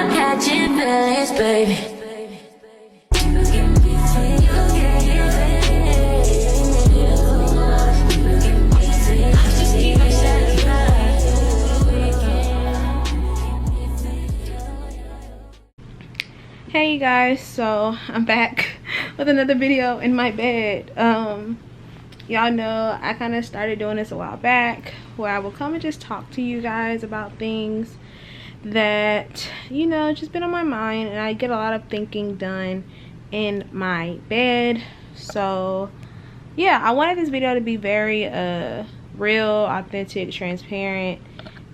catching feelings, baby. Hey you guys, so I'm back with another video in my bed. Y'all know I kind of started doing this a while back where I will come and just talk to you guys about things that, you know, just been on my mind, and I get a lot of thinking done in my bed. So yeah, I wanted this video to be very real, authentic, transparent,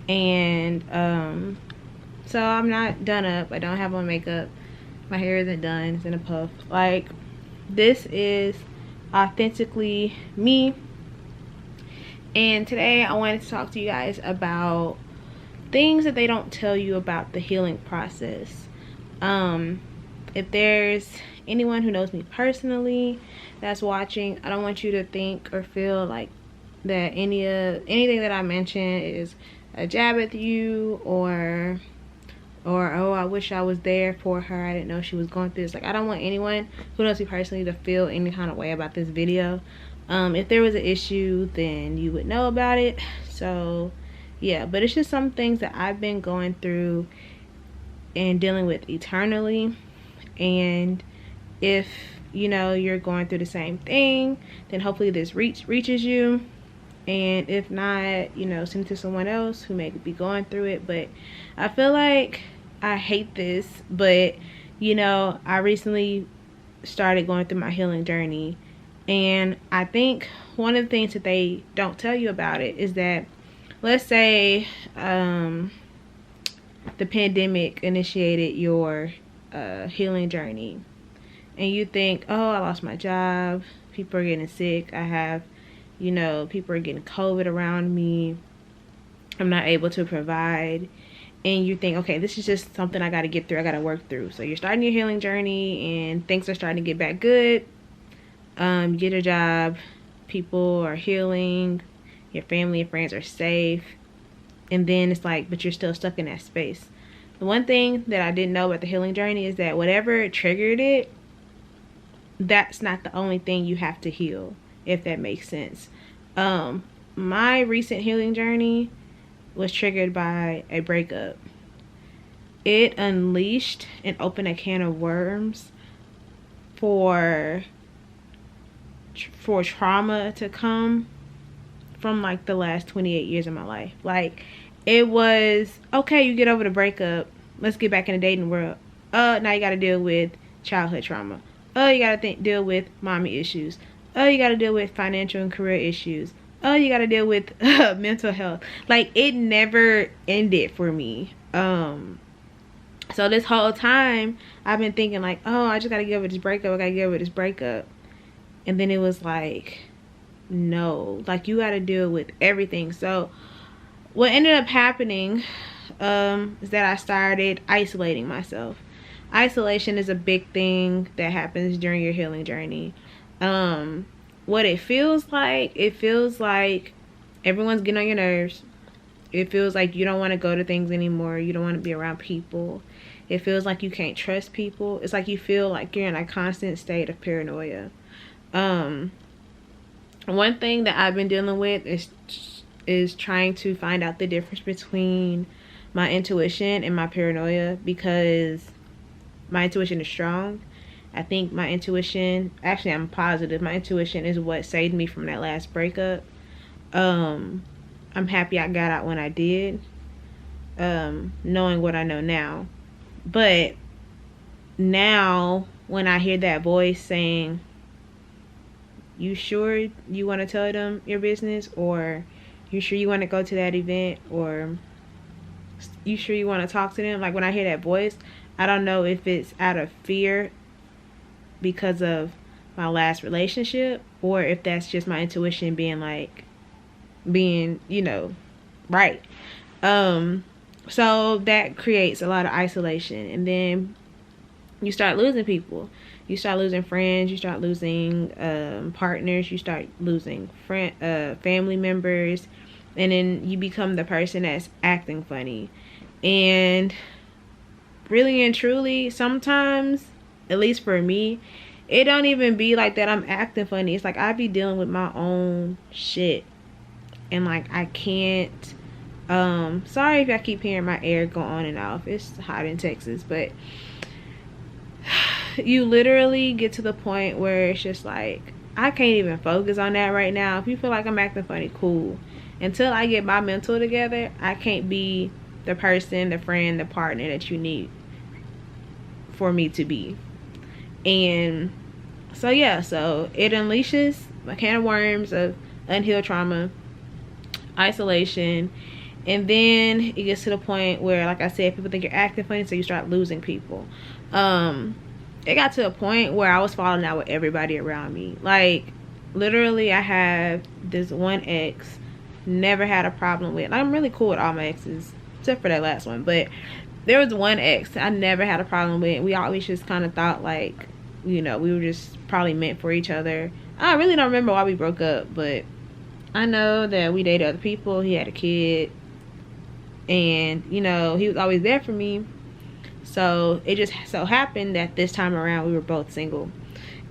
and so I'm not done up. I don't have on makeup. My hair isn't done, it's in a puff. Like, this is authentically me. And today I wanted to talk to you guys about things that they don't tell you about the healing process. If there's anyone who knows me personally that's watching, I don't want you to think or feel like that anything that I mention is a jab at you, or oh, I wish I was there for her, I didn't know she was going through this. Like, I don't want anyone who knows me personally to feel any kind of way about this video. If there was an issue, then you would know about it. So yeah, but it's just some things that I've been going through and dealing with eternally. And if, you know, you're going through the same thing, then hopefully this reaches you. And if not, you know, send it to someone else who may be going through it. But I feel like I hate this, but, you know, I recently started going through my healing journey. And I think one of the things that they don't tell you about it is that, let's say the pandemic initiated your healing journey. And you think, oh, I lost my job. People are getting sick. I have, you know, people are getting COVID around me. I'm not able to provide. And you think, okay, this is just something I got to get through. I got to work through. So you're starting your healing journey and things are starting to get back good. You get a job. People are healing. Your family and friends are safe. And then it's like, but you're still stuck in that space. The one thing that I didn't know about the healing journey is that whatever triggered it, that's not the only thing you have to heal, if that makes sense. My recent healing journey was triggered by a breakup. It unleashed and opened a can of worms for trauma to come from like the last 28 years of my life. Like, it was, okay, you get over the breakup, let's get back in the dating world. Now you gotta deal with childhood trauma. You gotta deal with mommy issues. You gotta deal with financial and career issues. You gotta deal with mental health. Like, it never ended for me. So this whole time I've been thinking like, oh, I just gotta get over this breakup. I gotta get over this breakup. And then it was like, no, like, you gotta deal with everything. So what ended up happening is that I started isolating myself. Isolation is a big thing that happens during your healing journey. What it feels like everyone's getting on your nerves. It feels like you don't want to go to things anymore. You don't want to be around people. It feels like you can't trust people. It's like you feel like you're in a constant state of paranoia. One thing that I've been dealing with is trying to find out the difference between my intuition and my paranoia, because my intuition is strong. I think my intuition, actually I'm positive my intuition is what saved me from that last breakup. I'm happy I got out when I did, knowing what I know now. But now when I hear that voice saying, you sure you want to tell them your business, or you sure you want to go to that event, or you sure you want to talk to them? Like, when I hear that voice, I don't know if it's out of fear because of my last relationship, or if that's just my intuition being, you know, right. So that creates a lot of isolation, and then you start losing people. You start losing friends, you start losing partners, you start losing family members, and then you become the person that's acting funny. And really and truly, sometimes, at least for me, it don't even be like that I'm acting funny. It's like I be dealing with my own shit, and like I can't. Sorry if I keep hearing my air go on and off. It's hot in Texas, but you literally get to the point where it's just like I can't even focus on that right now. If you feel like I'm acting funny, cool. Until I get my mental together, I can't be the person, the friend, the partner that you need for me to be. And so yeah, so it unleashes a can of worms of unhealed trauma, isolation, and then it gets to the point where, like I said, people think you're acting funny, so you start losing people. It got to a point where I was falling out with everybody around me. Like, literally, I have this one ex, never had a problem with. I'm really cool with all my exes, except for that last one. But there was one ex I never had a problem with. We always just kind of thought, like, you know, we were just probably meant for each other. I really don't remember why we broke up, but I know that we dated other people. He had a kid. And, you know, he was always there for me. So it just so happened that this time around we were both single,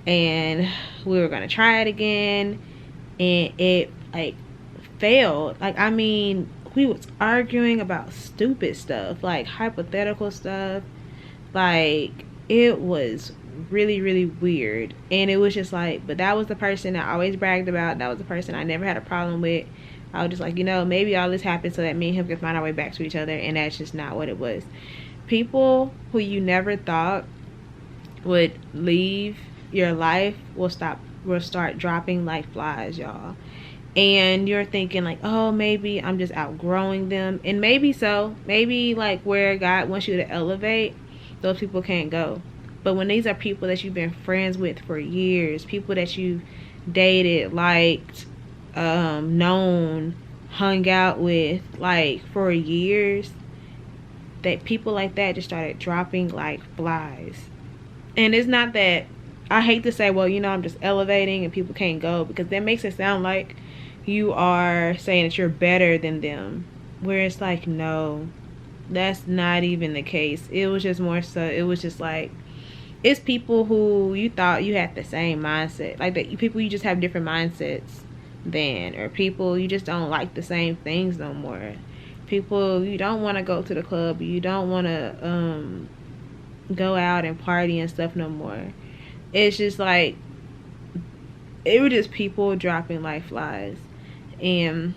and we were gonna try it again, and it like failed. Like, I mean, we was arguing about stupid stuff, like hypothetical stuff. Like, it was really, really weird. And it was just like, but that was the person I always bragged about. That was the person I never had a problem with. I was just like, you know, maybe all this happened so that me and him could find our way back to each other, and that's just not what it was. People who you never thought would leave your life will start dropping like flies, y'all. And you're thinking like, oh, maybe I'm just outgrowing them. And maybe so. Maybe like where God wants you to elevate, those people can't go. But when these are people that you've been friends with for years, people that you dated, liked, known, hung out with like for years, that people like that just started dropping like flies. And it's not that, I hate to say, well, you know, I'm just elevating and people can't go, because that makes it sound like you are saying that you're better than them, where it's like, no, that's not even the case. It was just more so, it was just like, it's people who you thought you had the same mindset, like that people you just have different mindsets than, or people you just don't like the same things no more. People you don't want to go to the club, you don't want to go out and party and stuff no more. It's just like, it was just people dropping like flies. And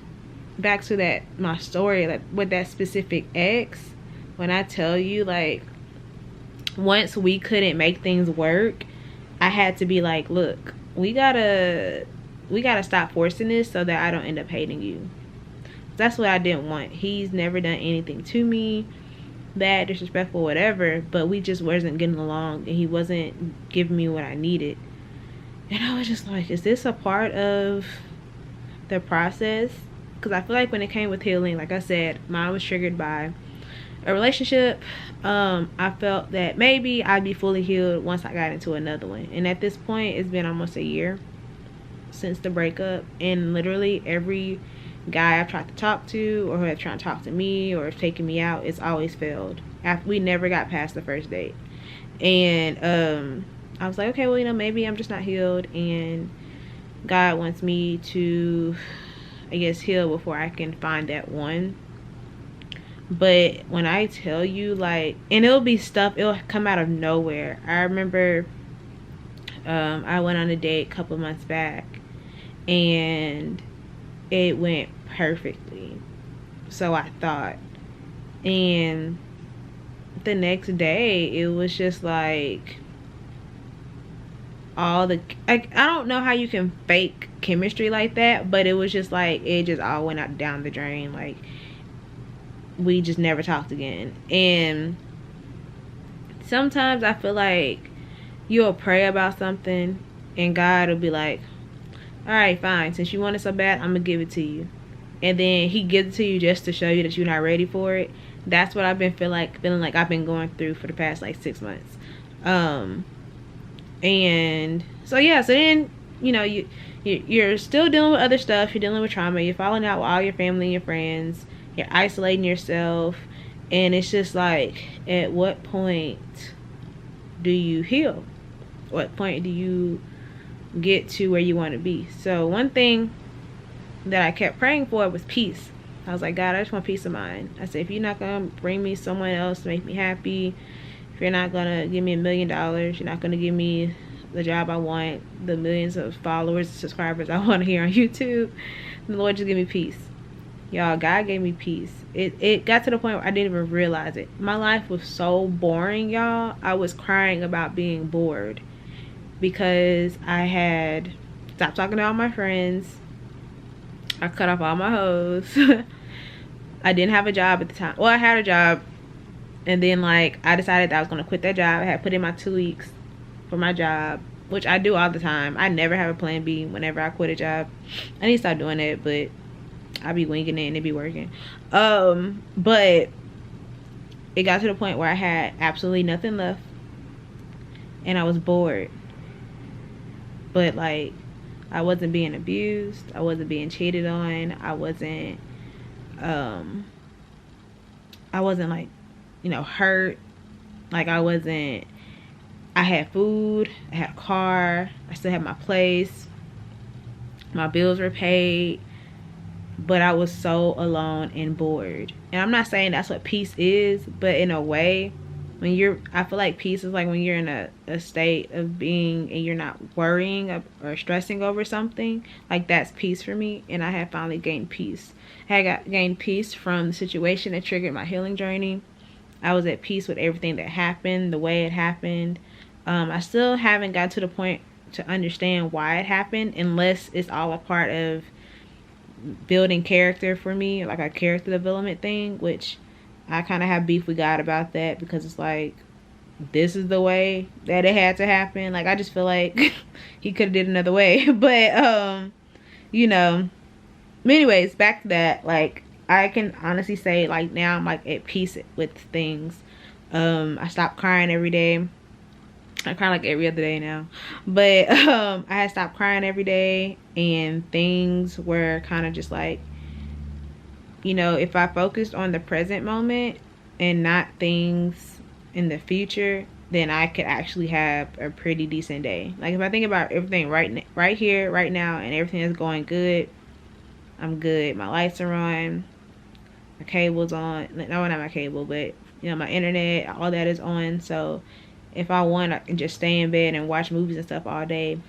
back to that, my story, like with that specific ex, when I tell you, like, once we couldn't make things work, I had to be like, look, we gotta stop forcing this so that I don't end up hating you. That's what I didn't want. He's never done anything to me bad, disrespectful, whatever, but we just wasn't getting along, and he wasn't giving me what I needed. And I was just like, is this a part of the process? Because I feel like when it came with healing, like I said, mine was triggered by a relationship. I felt that maybe I'd be fully healed once I got into another one. And at this point, it's been almost a year since the breakup, and literally every guy I've tried to talk to, or who have tried to talk to me, or have taken me out, it's always failed. We never got past the first date. And I was like, okay, well, you know, maybe I'm just not healed, and God wants me to, I guess, heal before I can find that one. But when I tell you, like, and it'll be stuff, it'll come out of nowhere. I remember I went on a date a couple months back, and it went perfectly, so I thought. And the next day, it was just like all the, I don't know how you can fake chemistry like that, but it was just like, it just all went out down the drain. Like, we just never talked again. And sometimes I feel like you'll pray about something, and God will be like, all right, fine, since you want it so bad, I'm gonna give it to you. And then he gives it to you just to show you that you're not ready for it. That's what I've been feeling like I've been going through for the past like 6 months. And so yeah, so then, you know, you're still dealing with other stuff. You're dealing with trauma. You're falling out with all your family and your friends. You're isolating yourself. And it's just like, at what point do you heal? What point do you get to where you want to be? So one thing that I kept praying for was peace. I was like, God, I just want peace of mind. I said, if you're not going to bring me someone else to make me happy, if you're not going to give me $1 million, you're not going to give me the job I want, the millions of followers and subscribers I want to hear on YouTube, the Lord just give me peace. Y'all, God gave me peace. It got to the point where I didn't even realize it. My life was so boring, y'all. I was crying about being bored because I had stopped talking to all my friends. I cut off all my hoes. I didn't have a job at the time. Well, I had a job, and then like I decided that I was gonna quit that job. I had put in my 2 weeks for my job, which I do all the time. I never have a plan B whenever I quit a job. I need to stop doing that, but I be winging it and it be working. But it got to the point where I had absolutely nothing left, and I was bored. But like, I wasn't being abused. I wasn't being cheated on. I wasn't like, you know, hurt. Like I had food, I had a car, I still had my place, my bills were paid, but I was so alone and bored. And I'm not saying that's what peace is, but in a way, I feel like peace is like when you're in a state of being and you're not worrying or stressing over something. Like, that's peace for me, and I had finally gained peace. I had gained peace from the situation that triggered my healing journey. I was at peace with everything that happened, the way it happened. I still haven't got to the point to understand why it happened, unless it's all a part of building character for me, like a character development thing, which I kind of have beef with God about that, because it's like, this is the way that it had to happen. Like, I just feel like he could have did another way. But you know, anyways, back to that. Like, I can honestly say, like, now I'm like at peace with things. I stopped crying every day. I cry like every other day now, but I had stopped crying every day, and things were kind of just like, you know, if I focused on the present moment and not things in the future, then I could actually have a pretty decent day. Like, if I think about everything right here, right now, and everything is going good, I'm good. My lights are on, my cable's on. No, not my cable, but you know, my internet, all that is on. So if I want, I can just stay in bed and watch movies and stuff all day.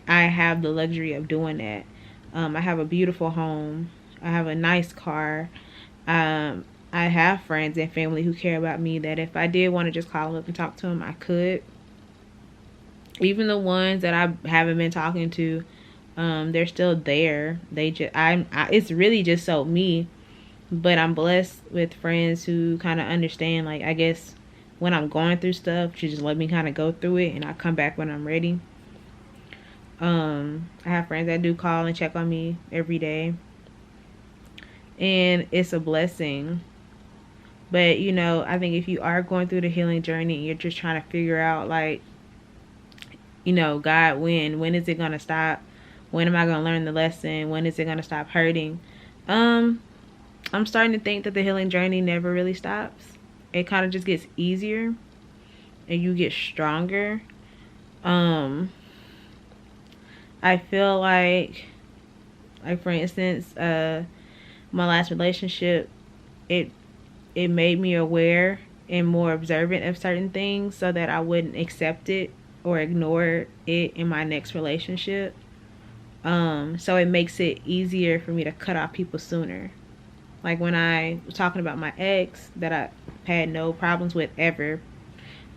I have the luxury of doing that. I have a beautiful home. I have a nice car. I have friends and family who care about me, that if I did want to just call up and talk to them, I could. Even the ones that I haven't been talking to, they're still there. It's really just so me. But I'm blessed with friends who kind of understand, like, I guess when I'm going through stuff, she just let me kind of go through it, and I come back when I'm ready. I have friends that do call and check on me every day, and it's a blessing. But you know, I think if you are going through the healing journey and you're just trying to figure out, like, you know, God, when is it gonna stop? When am I gonna learn the lesson? When is it gonna stop hurting? I'm starting to think that the healing journey never really stops. It kind of just gets easier, and you get stronger. I feel like for instance, my last relationship, it made me aware and more observant of certain things, so that I wouldn't accept it or ignore it in my next relationship. So it makes it easier for me to cut off people sooner. Like, when I was talking about my ex that I had no problems with ever,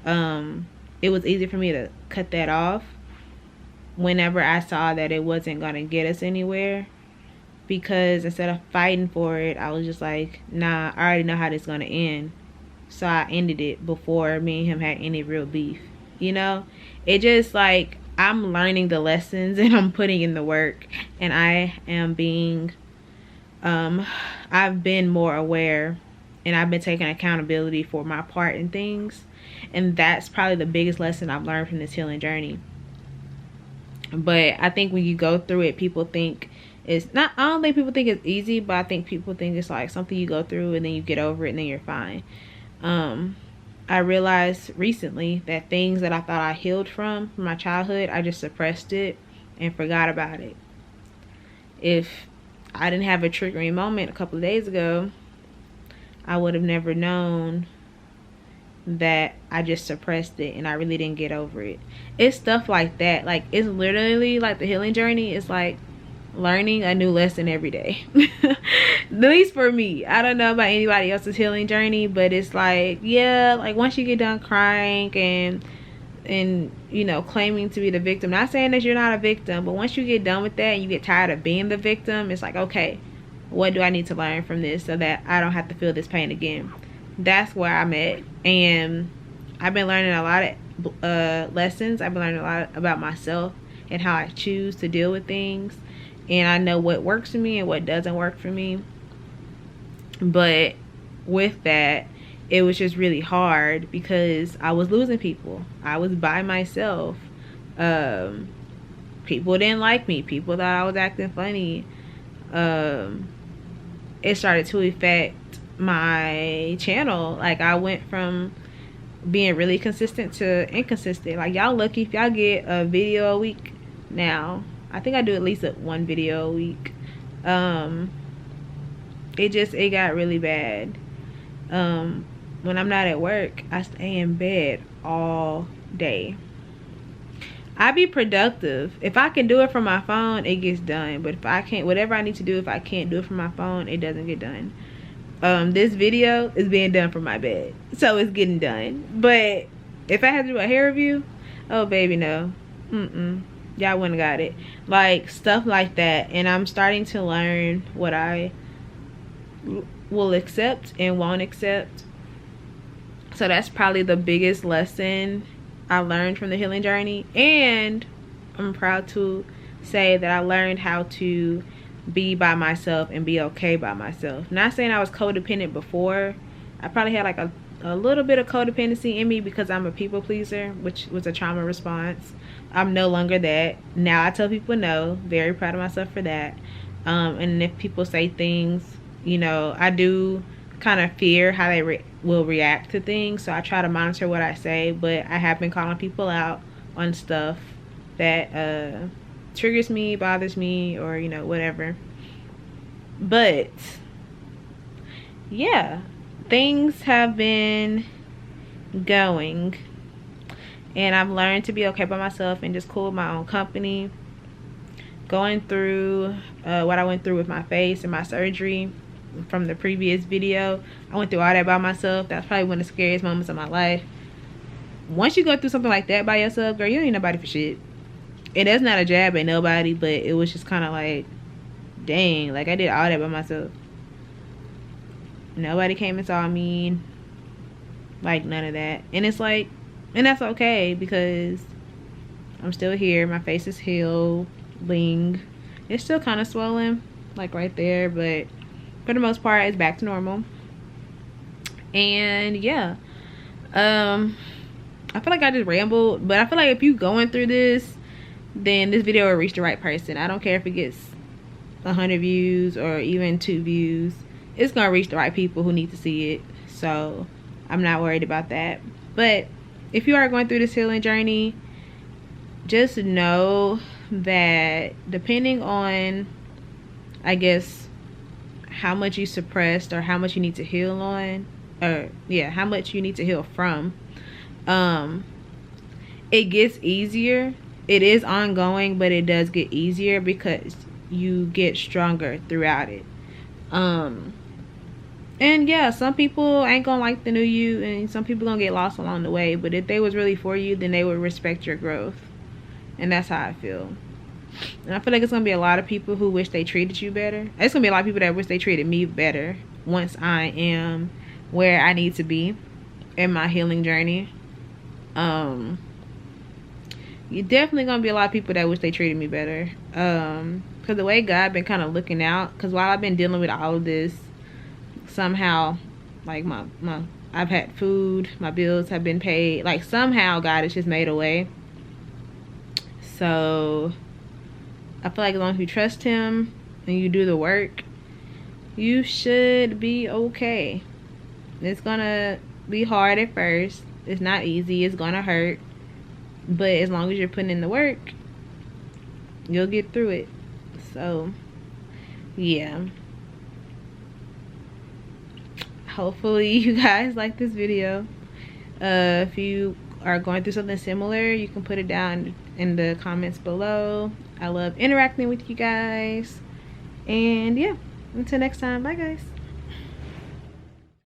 it was easy for me to cut that off whenever I saw that it wasn't going to get us anywhere. Because instead of fighting for it, I was just like, nah, I already know how this is going to end. So I ended it before me and him had any real beef. You know? It just, like, I'm learning the lessons and I'm putting in the work. And I am being... I've been more aware, and I've been taking accountability for my part in things, and that's probably the biggest lesson I've learned from this healing journey. But I think when you go through it, people think It's not, I don't think people think it's easy, but I think people think it's like something you go through and then you get over it and then you're fine. I realized recently that things that I thought I healed from my childhood, I just suppressed it and forgot about it. If I didn't have a triggering moment a couple of days ago, I would have never known that I just suppressed it and I really didn't get over it. It's stuff like that. Like, it's literally like the healing journey is like learning a new lesson every day. At least for me. I don't know about anybody else's healing journey, but it's like, yeah, like once you get done crying and you know, claiming to be the victim, not saying that you're not a victim, but once you get done with that and you get tired of being the victim, it's like, okay, what do I need to learn from this so that I don't have to feel this pain again? That's where I'm at. And I've been learning a lot of lessons. I've been learning a lot about myself and how I choose to deal with things, and I know what works for me and what doesn't work for me. But with that, it was just really hard because I was losing people. I was by myself. People didn't like me. People thought I was acting funny. It started to affect my channel. Like, I went from being really consistent to inconsistent. Like, y'all lucky if y'all get a video a week now. I think I do at least one video a week. It got really bad. When I'm not at work, I stay in bed all day. I be productive. If I can do it from my phone, it gets done. But if I can't, whatever I need to do, if I can't do it from my phone, it doesn't get done. This video is being done from my bed, so it's getting done. But if I had to do a hair review, oh baby, no. Y'all wouldn't got it. Like, stuff like that. And I'm starting to learn what I will accept and won't accept. So that's probably the biggest lesson I learned from the healing journey. And I'm proud to say that I learned how to be by myself and be okay by myself. Not saying I was codependent before. I probably had like a little bit of codependency in me because I'm a people pleaser, which was a trauma response. I'm no longer that. Now I tell people no. Very proud of myself for that. And if people say things, you know, I do kind of fear how they will react to things. So I try to monitor what I say. But I have been calling people out on stuff that triggers me, bothers me, or, you know, whatever. But yeah, things have been going, and I've learned to be okay by myself and just cool with my own company. Going through what I went through with my face and my surgery from the previous video, I went through all that by myself. That's probably one of the scariest moments of my life. Once you go through something like that by yourself, girl, you ain't nobody for shit. And that's not a jab at nobody, but it was just kind of like, dang, like I did all that by myself. Nobody came and saw me, like none of that. And it's like, and that's okay because I'm still here. My face is healing. It's still kind of swollen, like right there, but for the most part, it's back to normal. And yeah, I feel like I just rambled, but I feel like if you going through this, then this video will reach the right person. I don't care if it gets 100 views or even 2 views. It's gonna reach the right people who need to see it. So I'm not worried about that. But if you are going through this healing journey, just know that depending on, I guess, how much you suppressed or how much you need to heal on, or yeah, how much you need to heal from, it gets easier. It is ongoing, but it does get easier because you get stronger throughout it. And yeah, some people ain't gonna like the new you, and some people gonna get lost along the way, but if they was really for you, then they would respect your growth. And that's how I feel. And I feel like it's gonna be a lot of people who wish they treated you better. It's gonna be a lot of people that wish they treated me better once I am where I need to be in my healing journey. You're definitely gonna be a lot of people that wish they treated me better. Because the way God been kind of looking out, because while I've been dealing with all of this, somehow, like I've had food, my bills have been paid, like somehow God has just made a way. So I feel like as long as you trust him and you do the work, you should be okay. It's gonna be hard at first. It's not easy. It's gonna hurt. But as long as you're putting in the work, you'll get through it. So, yeah. Hopefully you guys like this video. If you are going through something similar, you can put it down in the comments below. I love interacting with you guys. And yeah, until next time, bye guys.